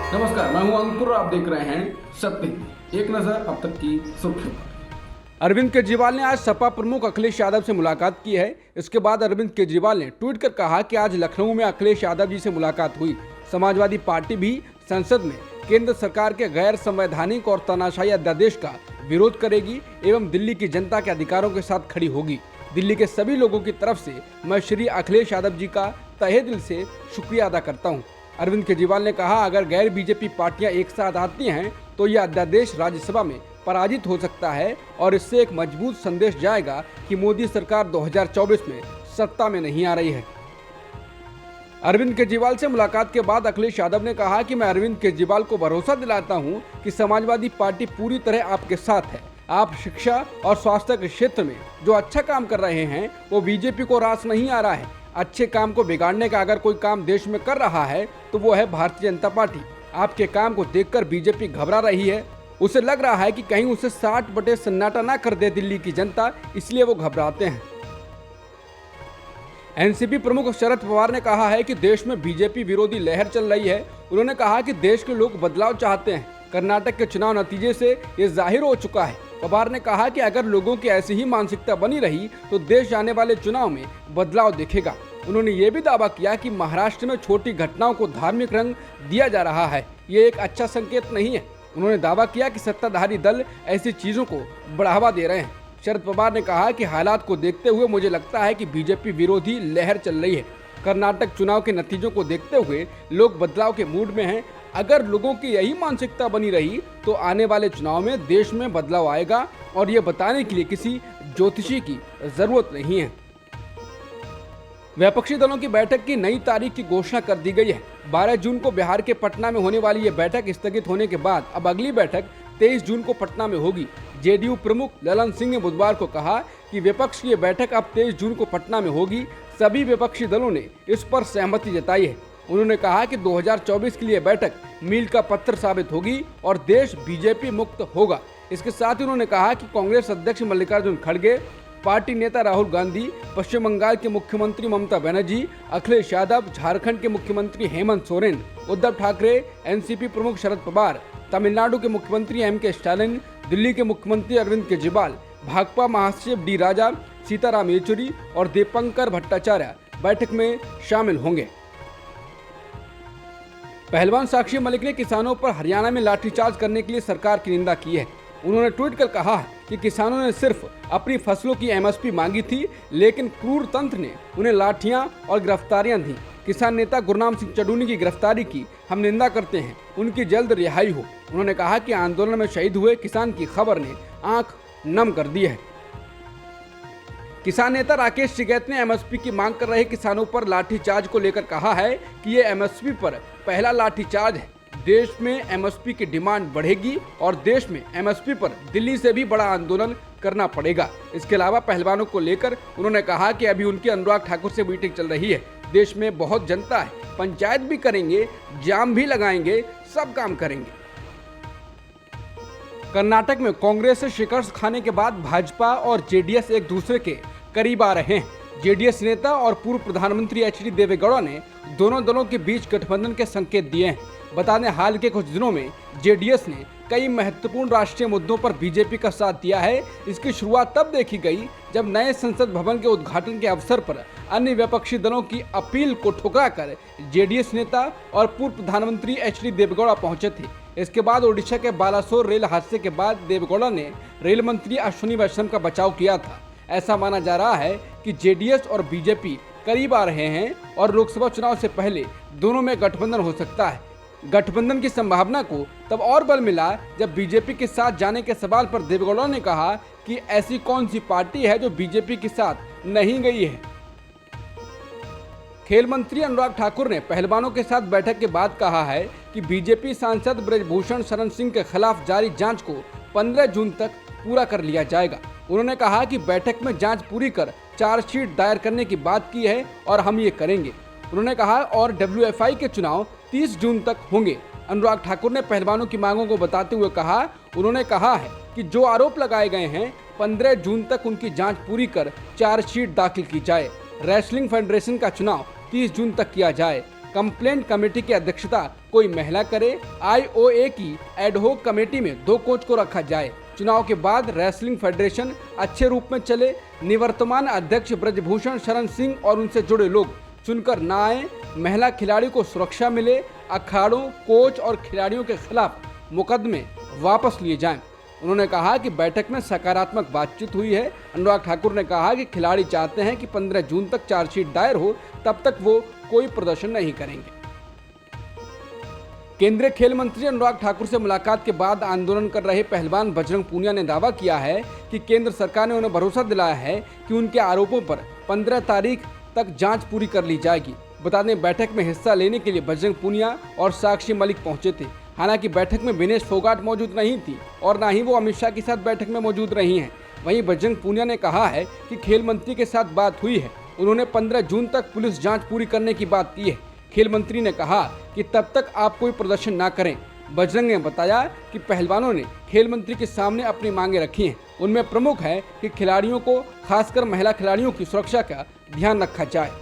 नमस्कार, मैं हूं अंकुर। आप देख रहे हैं सत्य। एक नजर अब तक की सुर्खियों पर। अरविंद केजरीवाल ने आज सपा प्रमुख अखिलेश यादव से मुलाकात की है। इसके बाद अरविंद केजरीवाल ने ट्वीट कर कहा कि आज लखनऊ में अखिलेश यादव जी से मुलाकात हुई। समाजवादी पार्टी भी संसद में केंद्र सरकार के गैर संवैधानिक और तानाशाही अध्यादेश का विरोध करेगी एवं दिल्ली की जनता के अधिकारों के साथ खड़ी होगी। दिल्ली के सभी लोगों की तरफ से मैं श्री अखिलेश यादव जी का तहे दिल से शुक्रिया अदा करता हूँ। अरविंद केजरीवाल ने कहा, अगर गैर बीजेपी पार्टियां एक साथ आती हैं तो यह अध्यादेश राज्यसभा में पराजित हो सकता है और इससे एक मजबूत संदेश जाएगा कि मोदी सरकार 2024 में सत्ता में नहीं आ रही है। अरविंद केजरीवाल से मुलाकात के बाद अखिलेश यादव ने कहा कि मैं अरविंद केजरीवाल को भरोसा दिलाता हूं कि समाजवादी पार्टी पूरी तरह आपके साथ है। आप शिक्षा और स्वास्थ्य के क्षेत्र में जो अच्छा काम कर रहे हैं वो बीजेपी को रास नहीं आ रहा है। अच्छे काम को बिगाड़ने का अगर कोई काम देश में कर रहा है तो वो है भारतीय जनता पार्टी। आपके काम को देखकर बीजेपी घबरा रही है। उसे लग रहा है कि कहीं उसे 60 बटे सन्नाटा ना कर दे दिल्ली की जनता, इसलिए वो घबराते हैं। एनसीपी प्रमुख शरद पवार ने कहा है कि देश में बीजेपी विरोधी लहर चल रही है। उन्होंने कहा कि देश के लोग बदलाव चाहते हैं। कर्नाटक के चुनाव नतीजे से ये जाहिर हो चुका है। पवार ने कहा कि अगर लोगों की ऐसी ही मानसिकता बनी रही तो देश आने वाले चुनाव में बदलाव दिखेगा। उन्होंने ये भी दावा किया कि महाराष्ट्र में छोटी घटनाओं को धार्मिक रंग दिया जा रहा है, ये एक अच्छा संकेत नहीं है। उन्होंने दावा किया कि सत्ताधारी दल ऐसी चीजों को बढ़ावा दे रहे हैं। शरद पवार ने कहा कि हालात को देखते हुए मुझे लगता है कि बीजेपी विरोधी लहर चल रही है। कर्नाटक चुनाव के नतीजों को देखते हुए लोग बदलाव के मूड में हैं। अगर लोगों की यही मानसिकता बनी रही तो आने वाले चुनाव में देश में बदलाव आएगा और ये बताने के लिए किसी ज्योतिषी की जरूरत नहीं है। विपक्षी दलों की बैठक की नई तारीख की घोषणा कर दी गई है। 12 जून को बिहार के पटना में होने वाली ये बैठक स्थगित होने के बाद अब अगली बैठक 23 जून को पटना में होगी। जेडीयू प्रमुख ललन सिंह ने बुधवार को कहा कि विपक्ष की ये बैठक अब 23 जून को पटना में होगी। सभी विपक्षी दलों ने इस पर सहमति जताई है। उन्होंने कहा कि 2024 के लिए बैठक मील का पत्थर साबित होगी और देश बीजेपी मुक्त होगा। इसके साथ ही उन्होंने कहा कि कांग्रेस अध्यक्ष मल्लिकार्जुन खड़गे, पार्टी नेता राहुल गांधी, पश्चिम बंगाल के मुख्यमंत्री ममता बनर्जी, अखिलेश यादव, झारखंड के मुख्यमंत्री हेमंत सोरेन, उद्धव ठाकरे, एनसीपी प्रमुख शरद पवार, तमिलनाडु के मुख्यमंत्री एमके स्टालिन, दिल्ली के मुख्यमंत्री अरविंद केजरीवाल, भाकपा महासचिव डी राजा, सीताराम येचुरी और दीपंकर भट्टाचार्य बैठक में शामिल होंगे। पहलवान साक्षी मलिक ने किसानों पर हरियाणा में लाठीचार्ज करने के लिए सरकार की निंदा की है। उन्होंने ट्वीट कर कहा कि किसानों ने सिर्फ अपनी फसलों की एमएसपी मांगी थी, लेकिन क्रूर तंत्र ने उन्हें लाठियां और गिरफ्तारियां दी। किसान नेता गुरनाम सिंह चडूनी की गिरफ्तारी की हम निंदा करते हैं, उनकी जल्द रिहाई हो। उन्होंने कहा कि आंदोलन में शहीद हुए किसान की खबर ने आंख नम कर दी है। किसान नेता राकेश टिकैत ने एमएसपी की मांग कर रहे किसानों पर लाठीचार्ज को लेकर कहा है कि ये एमएसपी पर पहला लाठीचार्ज है। देश में एमएसपी की डिमांड बढ़ेगी और देश में एमएसपी पर दिल्ली से भी बड़ा आंदोलन करना पड़ेगा। इसके अलावा पहलवानों को लेकर उन्होंने कहा कि अभी उनकी अनुराग ठाकुर से मीटिंग चल रही है। देश में बहुत जनता है, पंचायत भी करेंगे, जाम भी लगाएंगे, सब काम करेंगे। कर्नाटक में कांग्रेस से शिकस्त खाने के बाद भाजपा और जेडीएस एक दूसरे के करीब आ रहे हैं। जेडीएस नेता और पूर्व प्रधानमंत्री एचडी देवेगौड़ा ने दोनों दलों के बीच गठबंधन के संकेत दिए हैं। बता दें, हाल के कुछ दिनों में जेडीएस ने कई महत्वपूर्ण राष्ट्रीय मुद्दों पर बीजेपी का साथ दिया है। इसकी शुरुआत तब देखी गई जब नए संसद भवन के उद्घाटन के अवसर पर अन्य विपक्षी दलों की अपील को ठुकराकर जेडीएस नेता और पूर्व प्रधानमंत्री एचडी देवेगौड़ा पहुंचे थे। इसके बाद ओडिशा के बालासोर रेल हादसे के बाद देवेगौड़ा ने रेल मंत्री अश्विनी वैष्णव का बचाव किया था। ऐसा माना जा रहा है कि जेडीएस और बीजेपी करीब आ रहे हैं और लोकसभा चुनाव से पहले दोनों में गठबंधन हो सकता है। गठबंधन की संभावना को तब और बल मिला जब बीजेपी के साथ जाने के सवाल पर देवेगौड़ा ने कहा कि ऐसी कौन सी पार्टी है जो बीजेपी के साथ नहीं गई है। खेल मंत्री अनुराग ठाकुर ने पहलवानों के साथ बैठक के बाद कहा है कि बीजेपी सांसद ब्रजभूषण शरण सिंह के खिलाफ जारी जांच को 15 जून तक पूरा कर लिया जाएगा। उन्होंने कहा कि बैठक में जांच पूरी कर चार्जशीट दायर करने की बात की है और हम ये करेंगे। उन्होंने कहा और डब्ल्यूएफआई के चुनाव 30 जून तक होंगे। अनुराग ठाकुर ने पहलवानों की मांगों को बताते हुए कहा, उन्होंने कहा है कि जो आरोप लगाए गए हैं 15 जून तक उनकी जांच पूरी कर चार्जशीट दाखिल की जाए। रेसलिंग फेडरेशन का चुनाव 30 जून तक किया जाए। कंप्लेंट कमेटी की अध्यक्षता कोई महिला करे। IOA की एडहोक कमेटी में 2 कोच को रखा जाए। चुनाव के बाद रेसलिंग फेडरेशन अच्छे रूप में चले। निवर्तमान अध्यक्ष ब्रजभूषण शरण सिंह और उनसे जुड़े लोग चुनकर न आए। महिला खिलाड़ी को सुरक्षा मिले। अखाड़ों, कोच और खिलाड़ियों के खिलाफ मुकदमे वापस लिए जाएं। उन्होंने कहा कि बैठक में सकारात्मक बातचीत हुई है। अनुराग ठाकुर ने कहा कि खिलाड़ी चाहते हैं कि 15 जून तक चार्जशीट दायर हो, तब तक वो कोई प्रदर्शन नहीं करेंगे। केंद्रीय खेल मंत्री अनुराग ठाकुर से मुलाकात के बाद आंदोलन कर रहे पहलवान बजरंग पूनिया ने दावा किया है कि केंद्र सरकार ने उन्हें भरोसा दिलाया है कि उनके आरोपों पर 15 तारीख तक जांच पूरी कर ली जाएगी। बता दें, बैठक में हिस्सा लेने के लिए बजरंग पूनिया और साक्षी मलिक पहुंचे थे। हालांकि बैठक में विनेश फोगाट मौजूद नहीं थी और न ही वो अमित शाह के साथ बैठक में मौजूद रही हैं। वहीं बजरंग पूनिया ने कहा है कि खेल मंत्री के साथ बात हुई है। उन्होंने 15 जून तक पुलिस जांच पूरी करने की बात की है। खेल मंत्री ने कहा कि तब तक आप कोई प्रदर्शन ना करें। बजरंग ने बताया कि पहलवानों ने खेल मंत्री के सामने अपनी मांगे रखी हैं। उनमें प्रमुख है कि खिलाड़ियों को, खासकर महिला खिलाड़ियों की सुरक्षा का ध्यान रखा जाए।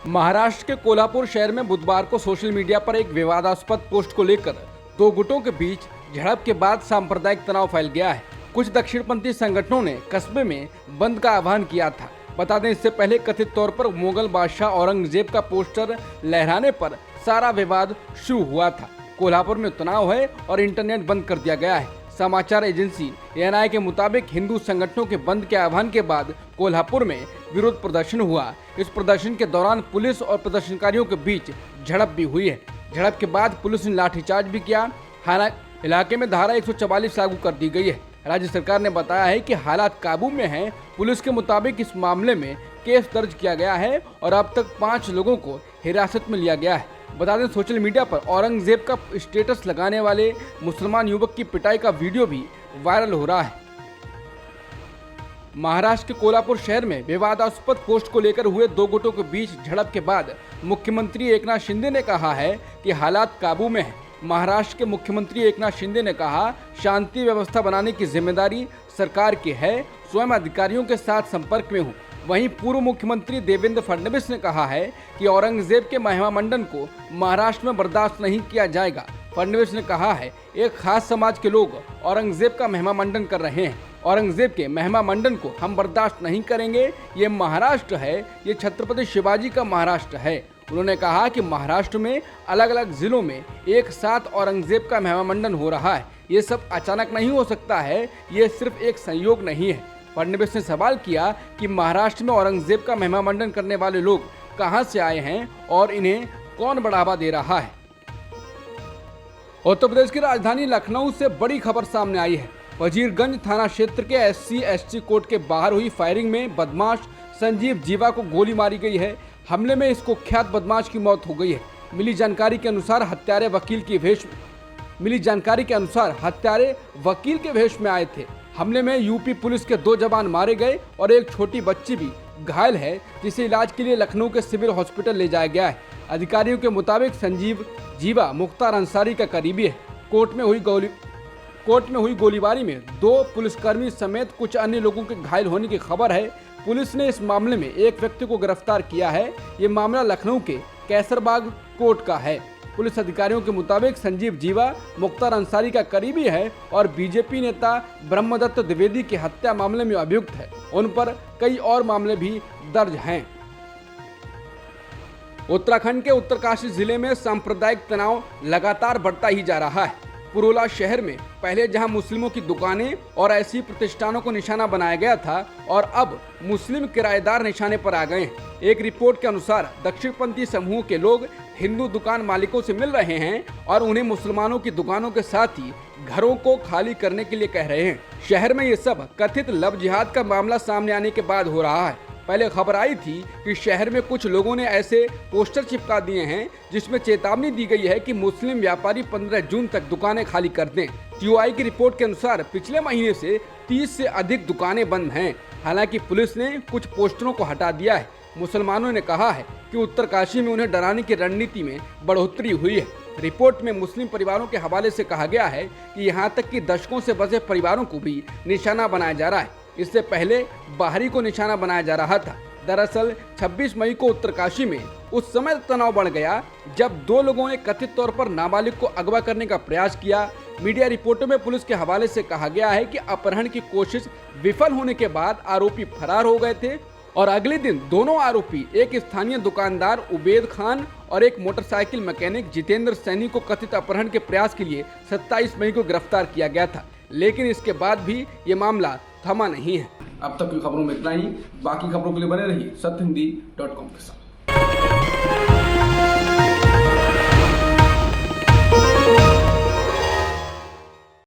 महाराष्ट्र के कोल्हापुर शहर में बुधवार को सोशल मीडिया पर एक विवादास्पद पोस्ट को लेकर 2 गुटों के बीच झड़प के बाद सांप्रदायिक तनाव फैल गया है। कुछ दक्षिणपंथी संगठनों ने कस्बे में बंद का आह्वान किया था। बता दें, इससे पहले कथित तौर पर मुगल बादशाह औरंगजेब का पोस्टर लहराने पर सारा विवाद शुरू हुआ था। कोल्हापुर में तनाव है और इंटरनेट बंद कर दिया गया है। समाचार एजेंसी ANI के मुताबिक हिंदू संगठनों के बंद के आह्वान के बाद कोल्हापुर में विरोध प्रदर्शन हुआ। इस प्रदर्शन के दौरान पुलिस और प्रदर्शनकारियों के बीच झड़प भी हुई है। झड़प के बाद पुलिस ने लाठीचार्ज भी किया। हालांकि इलाके में धारा 144 लागू कर दी गई है। राज्य सरकार ने बताया है कि हालात काबू में हैं। पुलिस के मुताबिक इस मामले में केस दर्ज किया गया है और अब तक 5 लोगों को हिरासत में लिया गया है। बता दें, सोशल मीडिया पर औरंगजेब का स्टेटस लगाने वाले मुसलमान युवक की पिटाई का वीडियो भी वायरल हो रहा है। महाराष्ट्र के कोल्हापुर शहर में विवादास्पद पोस्ट को लेकर हुए 2 गुटों के बीच झड़प के बाद मुख्यमंत्री एकनाथ शिंदे ने कहा है कि हालात काबू में है। महाराष्ट्र के मुख्यमंत्री एकनाथ शिंदे ने कहा, शांति व्यवस्था बनाने की जिम्मेदारी सरकार की है। स्वयं अधिकारियों के साथ संपर्क में हूँ। वहीं पूर्व मुख्यमंत्री देवेंद्र फडणवीस ने कहा है कि औरंगजेब के महिमा मंडन को महाराष्ट्र में बर्दाश्त नहीं किया जाएगा। फडणवीस ने कहा है, एक खास समाज के लोग औरंगजेब का महिमा मंडन कर रहे हैं। औरंगजेब के महिमा मंडन को हम बर्दाश्त नहीं करेंगे। ये महाराष्ट्र है, ये छत्रपति शिवाजी का महाराष्ट्र है। उन्होंने कहा कि महाराष्ट्र में अलग अलग जिलों में एक साथ औरंगजेब का महिमा मंडन हो रहा है। ये सब अचानक नहीं हो सकता है, ये सिर्फ एक संयोग नहीं है। फडणवीस ने सवाल किया कि महाराष्ट्र में औरंगजेब का महिमा मंडन करने वाले लोग कहां से आए हैं और इन्हें कौन बढ़ावा दे रहा है। उत्तर प्रदेश की राजधानी लखनऊ से बड़ी खबर सामने आई है। वजीरगंज थाना क्षेत्र के SC/ST कोर्ट के बाहर हुई फायरिंग में बदमाश संजीव जीवा को गोली मारी गई है। हमले में इस कुख्यात बदमाश की मौत हो गई है। मिली जानकारी के अनुसार हत्यारे वकील के वेश में आए थे। हमले में यूपी पुलिस के 2 जवान मारे गए और एक छोटी बच्ची भी घायल है, जिसे इलाज के लिए लखनऊ के सिविल हॉस्पिटल ले जाया गया है। अधिकारियों के मुताबिक संजीव जीवा मुख्तार अंसारी का करीबी है। कोर्ट में हुई गोलीबारी में 2 पुलिसकर्मी समेत कुछ अन्य लोगों के घायल होने की खबर है। पुलिस ने इस मामले में एक व्यक्ति को गिरफ्तार किया है। ये मामला लखनऊ के कैसरबाग कोर्ट का है। पुलिस अधिकारियों के मुताबिक संजीव जीवा मुख्तार अंसारी का करीबी है और बीजेपी नेता ब्रह्मदत्त द्विवेदी की हत्या मामले में अभियुक्त है। उन पर कई और मामले भी दर्ज हैं। उत्तराखंड के उत्तरकाशी जिले में सांप्रदायिक तनाव लगातार बढ़ता ही जा रहा है। पुरोला शहर में पहले जहां मुस्लिमों की दुकानें और ऐसी प्रतिष्ठानों को निशाना बनाया गया था और अब मुस्लिम किराएदार निशाने पर आ गए हैं। एक रिपोर्ट के अनुसार दक्षिणपंथी समूह के लोग हिंदू दुकान मालिकों से मिल रहे हैं और उन्हें मुसलमानों की दुकानों के साथ ही घरों को खाली करने के लिए कह रहे हैं। शहर में ये सब कथित लव जिहाद का मामला सामने आने के बाद हो रहा है। पहले खबर आई थी कि शहर में कुछ लोगों ने ऐसे पोस्टर चिपका दिए हैं जिसमें चेतावनी दी गई है कि मुस्लिम व्यापारी 15 जून तक दुकानें खाली कर दें। TOI की रिपोर्ट के अनुसार पिछले महीने से 30 से अधिक दुकानें बंद हैं। हालांकि पुलिस ने कुछ पोस्टरों को हटा दिया है। मुसलमानों ने कहा है कि उत्तरकाशी में उन्हें डराने की रणनीति में बढ़ोतरी हुई है। रिपोर्ट में मुस्लिम परिवारों के हवाले से कहा गया है कि यहाँ तक कि दशकों से बसे परिवारों को भी निशाना बनाया जा रहा है। इससे पहले बाहरी को निशाना बनाया जा रहा था। दरअसल 26 मई को उत्तरकाशी में उस समय तनाव बढ़ गया जब दो लोगों ने कथित तौर पर नाबालिग को अगवा करने का प्रयास किया। मीडिया रिपोर्टों में पुलिस के हवाले से कहा गया है कि अपहरण की कोशिश विफल होने के बाद आरोपी फरार हो गए थे और अगले दिन दोनों आरोपी एक स्थानीय दुकानदार उबैद खान और एक मोटरसाइकिल मैकेनिक जितेंद्र सैनी को कथित अपहरण के प्रयास के लिए 27 मई को गिरफ्तार किया गया था, लेकिन इसके बाद भी ये मामला थमा नहीं है। अब तक की खबरों में इतना ही। बाकी खबरों के लिए बने रहिए सत्यहिंदी.com के साथ।